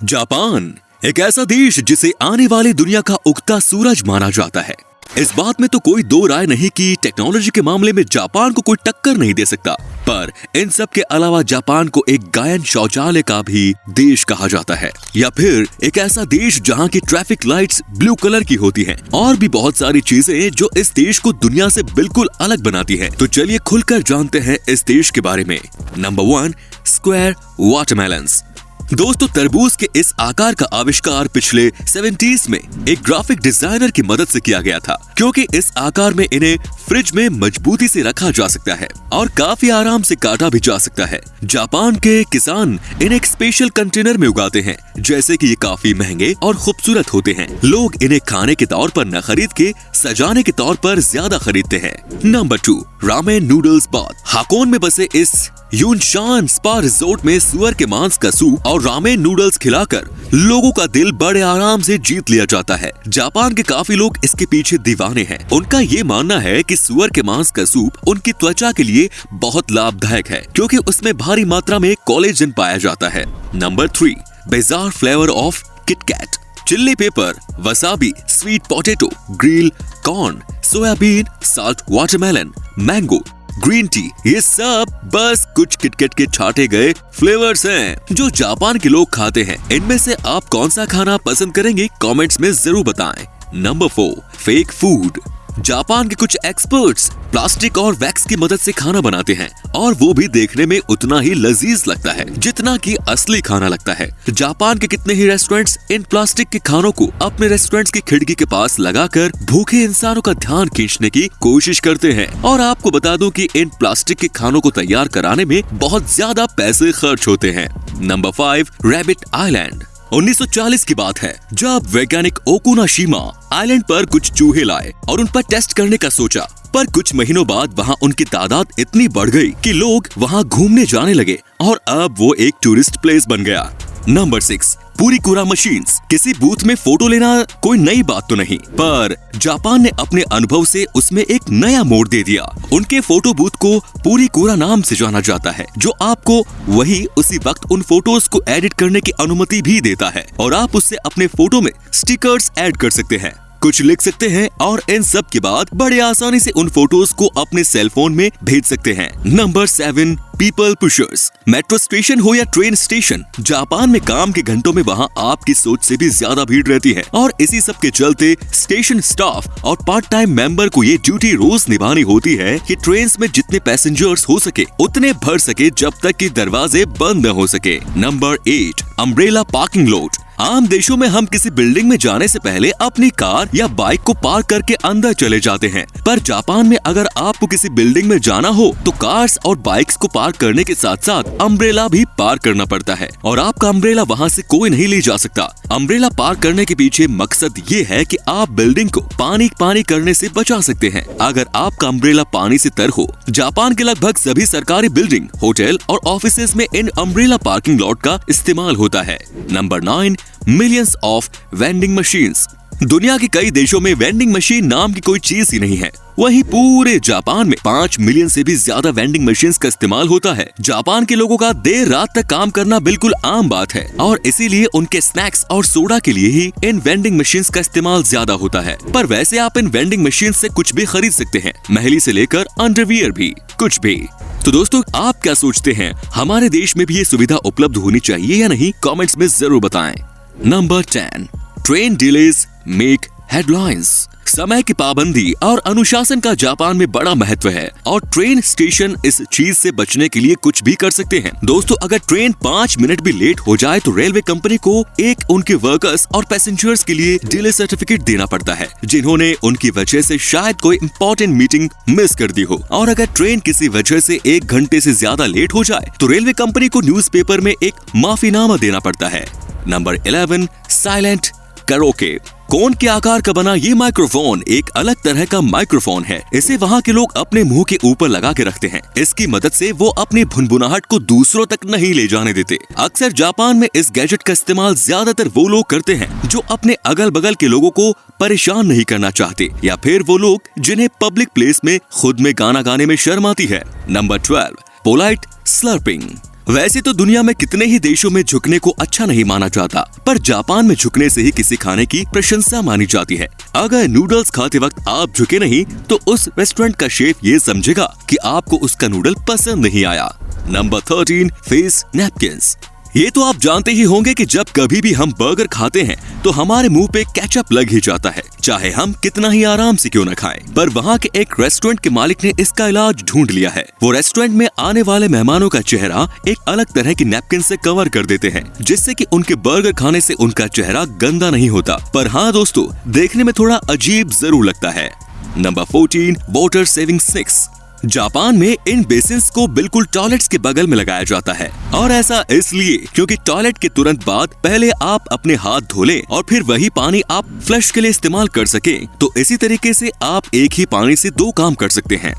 Japan एक ऐसा देश जिसे आने वाली दुनिया का उगता सूरज माना जाता है। इस बात में तो कोई दो राय नहीं कि टेक्नोलॉजी के मामले में जापान को कोई टक्कर नहीं दे सकता। पर इन सब के अलावा जापान को एक गायन शौचालय का भी देश कहा जाता है, या फिर एक ऐसा देश जहां की ट्रैफिक लाइट्स ब्लू कलर की होती हैं, और भी बहुत सारी चीजें जो इस देश को दुनिया से बिल्कुल अलग बनाती हैं। तो चलिए खुलकर जानते हैं इस देश के बारे में। Number 1, square watermelons. दोस्तों, तरबूज के इस आकार का आविष्कार पिछले 70s में एक ग्राफिक डिजाइनर की मदद से किया गया था, क्योंकि इस आकार में इन्हें फ्रिज में मजबूती से रखा जा सकता है और काफी आराम से काटा भी जा सकता है। जापान के किसान इन्हें एक स्पेशल कंटेनर में उगाते हैं, जैसे कि ये काफी महंगे और खूबसूरत होते हैं। लोग इन्हें खाने के तौर पर न खरीद के सजाने के तौर पर ज्यादा खरीदते हैं। Number 2, ramen noodles bath. Hakone में बसे इस यूनशान स्पा रिजोर्ट में सुअर के मांस का सूप और रामेन नूडल्स खिलाकर लोगों का दिल बड़े आराम से जीत लिया जाता है। जापान के काफी लोग इसके पीछे दीवाने हैं। उनका ये मानना है कि सुअर के मांस का सूप उनकी त्वचा के लिए बहुत लाभदायक है, क्योंकि उसमें भारी मात्रा में कोलेजन पाया जाता है। Number 3, bizarre flavour of KitKat. Chilli paper, wasabi, sweet potato, grill corn, soybean, salt watermelon, mango, green tea, ये सब बस कुछ किटकैट के छाटे गए फ्लेवर्स हैं जो जापान के लोग खाते हैं। इनमें से आप कौन सा खाना पसंद करेंगे, कमेंट्स में जरूर बताएं। Number 4, fake food. जापान के कुछ एक्सपर्ट्स प्लास्टिक और वैक्स की मदद से खाना बनाते हैं, और वो भी देखने में उतना ही लजीज लगता है जितना कि असली खाना लगता है। जापान के कितने ही रेस्टोरेंट्स इन प्लास्टिक के खानों को अपने रेस्टोरेंट्स की खिड़की के पास लगाकर भूखे इंसानों का ध्यान खींचने की कोशिश करते हैं। और आपको बता दूं कि इन प्लास्टिक के खानों को तैयार कराने में बहुत ज्यादा पैसे खर्च होते हैं। Number 5, rabbit island. 1940 की बात है, जब वैज्ञानिक ओकुनाशिमा आइलैंड पर कुछ चूहे लाए और उन पर टेस्ट करने का सोचा। पर कुछ महीनों बाद वहाँ उनकी तादाद इतनी बढ़ गई कि लोग वहाँ घूमने जाने लगे और अब वो एक टूरिस्ट प्लेस बन गया। Number 6, purikura machines. किसी बूथ में फोटो लेना कोई नई बात तो नहीं, पर जापान ने अपने अनुभव से उसमें एक नया मोड़ दे दिया। उनके फोटो बूथ को पुरीकुरा नाम से जाना जाता है, जो आपको वही उसी वक्त उन फोटोज को एडिट करने की अनुमति भी देता है, और आप उससे अपने फोटो में स्टिकर्स ऐड कर सकते हैं, कुछ लिख सकते हैं, और इन सब के बाद बड़े आसानी से उन फोटोज को अपने सेल फोन में भेज सकते हैं। Number 7, people pushers. Metro station हो या ट्रेन स्टेशन, जापान में काम के घंटों में वहाँ आपकी सोच से भी ज्यादा भीड़ रहती है, और इसी सब के चलते स्टेशन स्टाफ और पार्ट टाइम मेंबर को ये ड्यूटी रोज निभानी होती है कि ट्रेन में जितने पैसेंजर्स हो सके उतने भर सके, जब तक कि दरवाजे बंद न हो सके। Number 8, umbrella parking lot. आम देशों में हम किसी बिल्डिंग में जाने से पहले अपनी कार या बाइक को पार्क करके अंदर चले जाते हैं, पर जापान में अगर आपको किसी बिल्डिंग में जाना हो तो कार्स और बाइक्स को पार्क करने के साथ साथ अम्ब्रेला भी पार्क करना पड़ता है, और आपका अम्ब्रेला वहाँ से कोई नहीं ले जा सकता। अम्ब्रेला पार्क करने के पीछे मकसद ये है कि आप बिल्डिंग को पानी करने से बचा सकते हैं अगर आपका अम्ब्रेला पानी से तर हो। जापान के लगभग सभी सरकारी बिल्डिंग, होटल और ऑफिसेज में इन अम्ब्रेला पार्किंग लॉट का इस्तेमाल होता है। Number 9, millions of vending machines. दुनिया के कई देशों में वेंडिंग मशीन नाम की कोई चीज ही नहीं है, वहीं पूरे जापान में 5 मिलियन से भी ज्यादा वेंडिंग मशीन्स का इस्तेमाल होता है। जापान के लोगों का देर रात तक काम करना बिल्कुल आम बात है, और इसीलिए उनके स्नैक्स और सोडा के लिए ही इन वेंडिंग मशीन्स का इस्तेमाल ज्यादा होता है। पर वैसे आप इन वेंडिंग मशीन से कुछ भी खरीद सकते हैं, महली से लेकर अंडरवियर भी, कुछ भी। तो दोस्तों, आप क्या सोचते हैं, हमारे देश में भी ये सुविधा उपलब्ध होनी चाहिए या नहीं, कमेंट्स में जरूर बताएं। Number 10, train delays make headlines. समय की पाबंदी और अनुशासन का जापान में बड़ा महत्व है, और ट्रेन स्टेशन इस चीज से बचने के लिए कुछ भी कर सकते हैं। दोस्तों, अगर ट्रेन 5 मिनट भी लेट हो जाए तो रेलवे कंपनी को एक उनके वर्कर्स और पैसेंजर्स के लिए डिले सर्टिफिकेट देना पड़ता है, जिन्होंने उनकी वजह से शायद कोई इम्पोर्टेंट मीटिंग मिस कर दी हो। और अगर ट्रेन किसी वजह से 1 घंटे से ज्यादा लेट हो जाए तो रेलवे कंपनी को न्यूज़पेपर में एक माफीनामा देना पड़ता है। Number 11, silent karaoke. कोन के आकार का बना ये माइक्रोफोन एक अलग तरह का माइक्रोफोन है। इसे वहाँ के लोग अपने मुंह के ऊपर लगा के रखते हैं। इसकी मदद से वो अपनी भुनभुनाहट को दूसरों तक नहीं ले जाने देते। अक्सर जापान में इस गैजेट का इस्तेमाल ज्यादातर वो लोग करते हैं जो अपने अगल बगल के लोगों को परेशान नहीं करना चाहते, या फिर वो लोग जिन्हें पब्लिक प्लेस में खुद में गाना गाने में शर्म आती है। Number 12, polite slurping. वैसे तो दुनिया में कितने ही देशों में झुकने को अच्छा नहीं माना जाता, पर जापान में झुकने से ही किसी खाने की प्रशंसा मानी जाती है। अगर नूडल्स खाते वक्त आप झुके नहीं तो उस रेस्टोरेंट का शेफ ये समझेगा कि आपको उसका नूडल पसंद नहीं आया। Number 13, face napkins. ये तो आप जानते ही होंगे कि जब कभी भी हम बर्गर खाते हैं तो हमारे मुंह पे केचप लग ही जाता है, चाहे हम कितना ही आराम से क्यों न खाएं। पर वहाँ के एक रेस्टोरेंट के मालिक ने इसका इलाज ढूंढ लिया है। वो रेस्टोरेंट में आने वाले मेहमानों का चेहरा एक अलग तरह की नैपकिन से कवर कर देते हैं, जिससे कि उनके बर्गर खाने से उनका चेहरा गंदा नहीं होता। पर हाँ दोस्तों, देखने में थोड़ा अजीब जरूर लगता है। Number 14, water saving sticks. Japan में इन बेसिन्स को बिल्कुल टॉयलेट्स के बगल में लगाया जाता है, और ऐसा इसलिए क्योंकि टॉयलेट के तुरंत बाद पहले आप अपने हाथ धो लें और फिर वही पानी आप फ्लश के लिए इस्तेमाल कर सकें। तो इसी तरीके से आप एक ही पानी से 2 काम कर सकते हैं।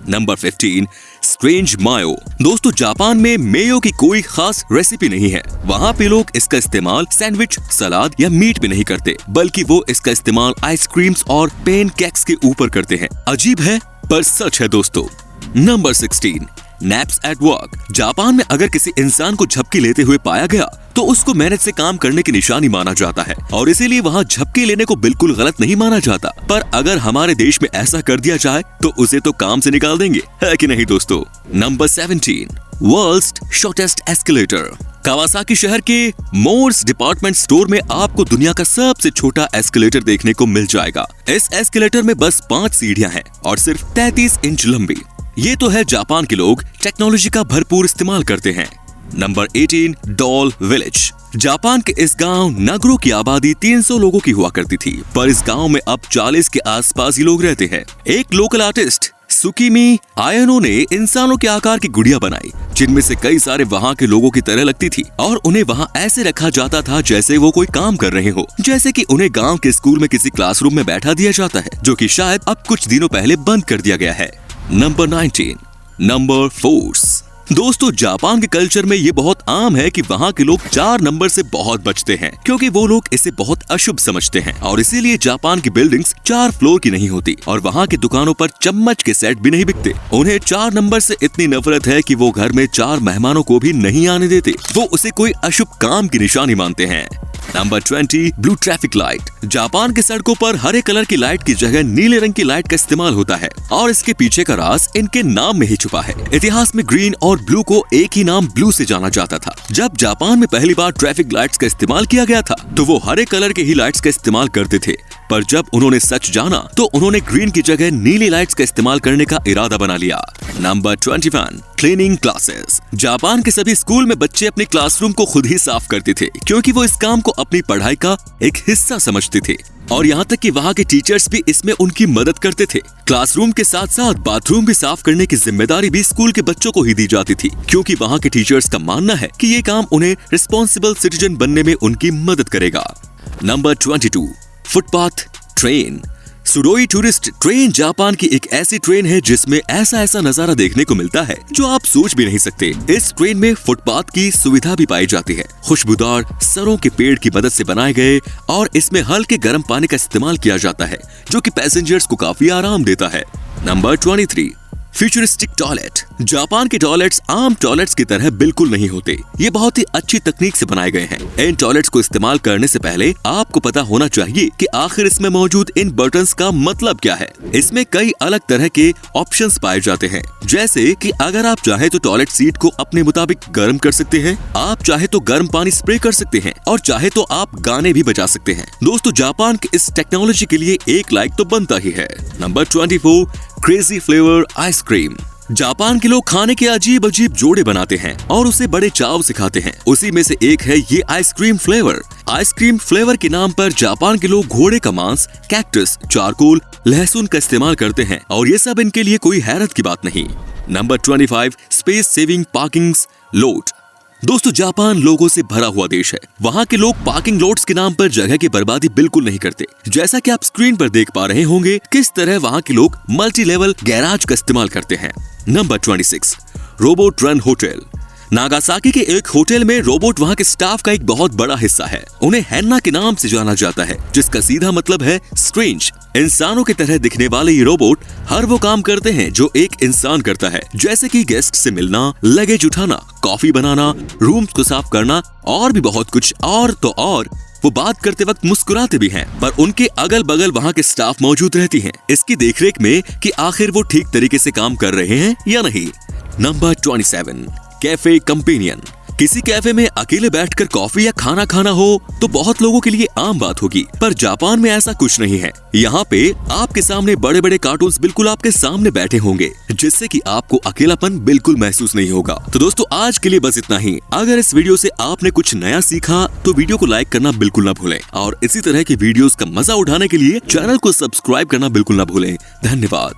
नंबर 15, स्ट्रेंज मायो। दोस्तों, जापान में मेयो की कोई खास रेसिपी नहीं है। वहाँ पे लोग इसका इस्तेमाल सैंडविच, सलाद या मीट में नहीं करते, बल्कि वो इसका इस्तेमाल आइसक्रीम्स और पेन केक्स के ऊपर करते हैं। अजीब है पर सच है दोस्तों। Number 16, naps at work. Japan में अगर किसी इंसान को झपकी लेते हुए पाया गया तो उसको मेहनत से काम करने की निशानी माना जाता है, और इसीलिए वहाँ झपकी लेने को बिल्कुल गलत नहीं माना जाता। पर अगर हमारे देश में ऐसा कर दिया जाए तो उसे तो काम से निकाल देंगे, है कि नहीं दोस्तों। Number 17, world's shortest escalator. Kawasaki शहर के मोर्स डिपार्टमेंट स्टोर में आपको दुनिया का सबसे छोटा एस्केलेटर देखने को मिल जाएगा। इस एस्केलेटर में बस 5 सीढ़ियां हैं और सिर्फ 33 इंच लंबी। ये तो है जापान के लोग टेक्नोलॉजी का भरपूर इस्तेमाल करते हैं। Number 18, doll village. जापान के इस गांव नगरो की आबादी 300 लोगों की हुआ करती थी, पर इस गांव में अब 40 के आसपास ही लोग रहते हैं। एक लोकल आर्टिस्ट सुकीमी आयनो ने इंसानों के आकार की गुड़िया बनाई, जिनमें से कई सारे वहाँ के लोगों की तरह लगती थी, और उन्हें वहाँ ऐसे रखा जाता था जैसे वो कोई काम कर रहे हो, जैसे कि उन्हें गांव के स्कूल में किसी क्लासरूम में बैठा दिया जाता है, जो कि शायद अब कुछ दिनों पहले बंद कर दिया गया है। Number 19, number force. दोस्तों, जापान के कल्चर में ये बहुत आम है कि वहाँ के लोग 4 नंबर से बहुत बचते हैं, क्योंकि वो लोग इसे बहुत अशुभ समझते हैं, और इसीलिए जापान की बिल्डिंग्स 4 फ्लोर की नहीं होती, और वहाँ की दुकानों पर चम्मच के सेट भी नहीं बिकते। उन्हें 4 नंबर से इतनी नफरत है कि वो घर में 4 मेहमानों को भी नहीं आने देते। वो उसे कोई अशुभ काम की निशानी मानते हैं। Number 20, blue traffic light. Japan के सड़कों पर हरे कलर की लाइट की जगह नीले रंग की लाइट का इस्तेमाल होता है, और इसके पीछे का राज इनके नाम में ही छुपा है। इतिहास में ग्रीन और ब्लू को एक ही नाम ब्लू से जाना जाता था। जब जापान में पहली बार ट्रैफिक लाइट्स का इस्तेमाल किया गया था तो वो हरे कलर के ही लाइट्स का इस्तेमाल करते थे, पर जब उन्होंने सच जाना तो उन्होंने ग्रीन की जगह नीली लाइट्स का इस्तेमाल करने का इरादा बना लिया। Number 21, cleaning classes. जापान के सभी स्कूल में बच्चे अपने क्लासरूम को खुद ही साफ करते थे, क्योंकि वो इस काम को अपनी पढ़ाई का एक हिस्सा समझते थे, और यहाँ तक कि वहाँ के टीचर्स भी इसमें उनकी मदद करते थे। क्लासरूम के साथ साथ बाथरूम भी साफ करने की जिम्मेदारी भी स्कूल के बच्चों को ही दी जाती थी, क्योंकि वहाँ के टीचर्स का मानना है कि ये काम उन्हें रिस्पॉन्सिबल सिटीजन बनने में उनकी मदद करेगा। Number 22, footpath train. सुडोई टूरिस्ट ट्रेन जापान की एक ऐसी ट्रेन है जिसमें ऐसा नजारा देखने को मिलता है जो आप सोच भी नहीं सकते। इस ट्रेन में फुटपाथ की सुविधा भी पाई जाती है। खुशबूदार सरों के पेड़ की मदद से बनाए गए, और इसमें हल्के गर्म पानी का इस्तेमाल किया जाता है, जो कि पैसेंजर्स को काफी आराम देता है। Number 23, futuristic toilet. जापान के टॉयलेट्स आम टॉयलेट्स की तरह बिल्कुल नहीं होते। ये बहुत ही अच्छी तकनीक से बनाए गए हैं। इन टॉयलेट्स को इस्तेमाल करने से पहले आपको पता होना चाहिए कि आखिर इसमें मौजूद इन बटन्स का मतलब क्या है। इसमें कई अलग तरह के ऑप्शंस पाए जाते हैं, जैसे कि अगर आप चाहे तो टॉयलेट सीट को अपने मुताबिक गर्म कर सकते हैं, आप चाहे तो गर्म पानी स्प्रे कर सकते हैं, और चाहे तो आप गाने भी बजा सकते हैं। दोस्तों, जापान की इस टेक्नोलॉजी के लिए एक लाइक तो बनता ही है। Number 24, crazy flavour ice cream. Japan के लोग खाने के अजीब अजीब जोड़े बनाते हैं और उसे बड़े चाव से खाते हैं। उसी में से एक है ये आइसक्रीम फ्लेवर। आइसक्रीम फ्लेवर के नाम पर जापान के लोग घोड़े का मांस, कैक्टस, चारकोल, लहसुन का इस्तेमाल करते हैं, और ये सब इनके लिए कोई हैरत की बात नहीं। Number 25, space saving parking lot. दोस्तों, जापान लोगों से भरा हुआ देश है। वहाँ के लोग पार्किंग लॉट्स के नाम पर जगह की बर्बादी बिल्कुल नहीं करते। जैसा कि आप स्क्रीन पर देख पा रहे होंगे किस तरह वहाँ के लोग मल्टी लेवल गैराज का इस्तेमाल करते हैं। Number 26, robot run hotel. Nagasaki के एक होटल में रोबोट वहाँ के स्टाफ का एक बहुत बड़ा हिस्सा है। उन्हें हैन्ना के नाम से जाना जाता है, जिसका सीधा मतलब है स्ट्रेंज। इंसानों की तरह दिखने वाले ये रोबोट हर वो काम करते हैं जो एक इंसान करता है, जैसे कि गेस्ट से मिलना, लगेज उठाना, कॉफी बनाना, रूम्स को साफ करना और भी बहुत कुछ। और तो और वो बात करते वक्त मुस्कुराते भी हैं, पर उनके अगल बगल वहाँ के स्टाफ मौजूद रहती हैं, इसकी देखरेख में कि आखिर वो ठीक तरीके से काम कर रहे हैं या नहीं। Number 27, cafe companion. किसी कैफे में अकेले बैठकर कॉफी या खाना खाना हो तो बहुत लोगों के लिए आम बात होगी, पर जापान में ऐसा कुछ नहीं है। यहाँ पे आपके सामने बड़े बड़े कार्टून्स बिल्कुल आपके सामने बैठे होंगे, जिससे कि आपको अकेलापन बिल्कुल महसूस नहीं होगा। तो दोस्तों आज के लिए बस इतना ही। अगर इस वीडियो से आपने कुछ नया सीखा तो वीडियो को लाइक करना बिल्कुल ना भूलें, और इसी तरह की वीडियोस का मजा उठाने के लिए चैनल को सब्सक्राइब करना बिल्कुल ना भूलें। धन्यवाद।